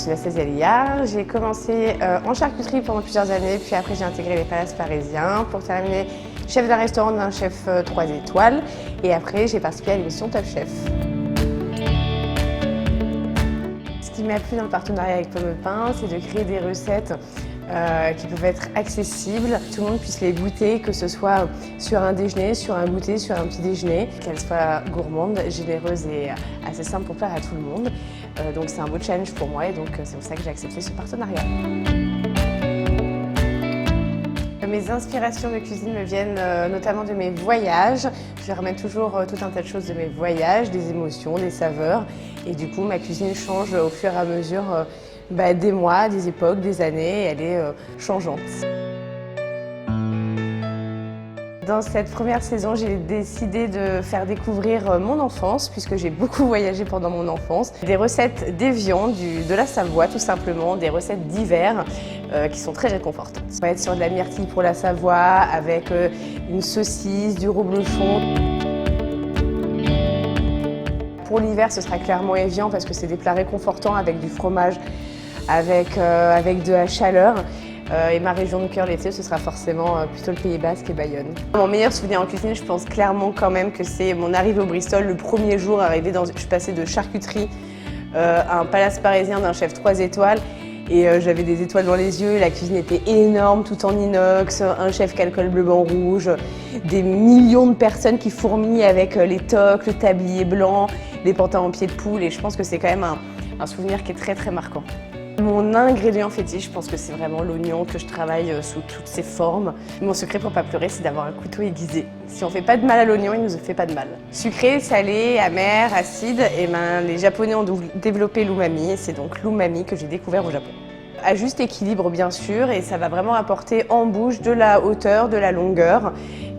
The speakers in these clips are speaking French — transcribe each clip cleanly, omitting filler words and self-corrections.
suis Anastasia Liard. J'ai commencé en charcuterie pendant plusieurs années, puis après j'ai intégré les Palaces Parisiens pour terminer chef d'un restaurant d'un chef 3 étoiles. Et après j'ai participé à l'émission Top Chef. Ce qui m'a plu dans le partenariat avec Pomme Pain, c'est de créer des recettes qui peuvent être accessibles, que tout le monde puisse les goûter, que ce soit sur un déjeuner, sur un goûter, sur un petit déjeuner, qu'elles soient gourmandes, généreuses et assez simples pour plaire à tout le monde. Donc c'est un beau challenge pour moi et donc c'est pour ça que j'ai accepté ce partenariat. Mes inspirations de cuisine me viennent notamment de mes voyages. Je remets toujours tout un tas de choses de mes voyages, des émotions, des saveurs. Et du coup, ma cuisine change au fur et à mesure des mois, des époques, des années. Elle est changeante. Dans cette première saison, j'ai décidé de faire découvrir mon enfance, puisque j'ai beaucoup voyagé pendant mon enfance. Des recettes d'Évian, de la Savoie tout simplement, des recettes d'hiver qui sont très réconfortantes. On va être sur de la myrtille pour la Savoie, avec une saucisse, du reblochon. Pour l'hiver, ce sera clairement Évian parce que c'est des plats réconfortants avec du fromage, avec de la chaleur. Et ma région de cœur l'été, ce sera forcément plutôt le Pays Basque et Bayonne. Mon meilleur souvenir en cuisine, je pense clairement quand même que c'est mon arrivée au Bristol, le premier jour je passais de charcuterie à un palace parisien d'un chef 3 étoiles. Et j'avais des étoiles dans les yeux, la cuisine était énorme, tout en inox, un chef qui a le col bleu, blanc, rouge, des millions de personnes qui fourmillent avec les toques, le tablier blanc, les pantalons en pied de poule. Et je pense que c'est quand même un souvenir qui est très très marquant. Mon ingrédient fétiche, je pense que c'est vraiment l'oignon que je travaille sous toutes ses formes. Mon secret pour pas pleurer, c'est d'avoir un couteau aiguisé. Si on fait pas de mal à l'oignon, il nous fait pas de mal. Sucré, salé, amer, acide, et les Japonais ont développé l'umami, et c'est donc l'umami que j'ai découvert au Japon. À juste équilibre bien sûr, et ça va vraiment apporter en bouche de la hauteur, de la longueur,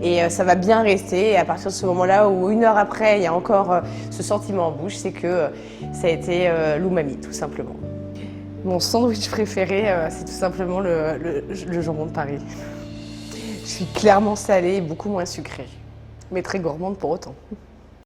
et ça va bien rester. Et à partir de ce moment-là, où 1 heure après, il y a encore ce sentiment en bouche, c'est que ça a été l'umami, tout simplement. Mon sandwich préféré, c'est tout simplement le jambon de Paris. Je suis clairement salée et beaucoup moins sucrée, mais très gourmande pour autant.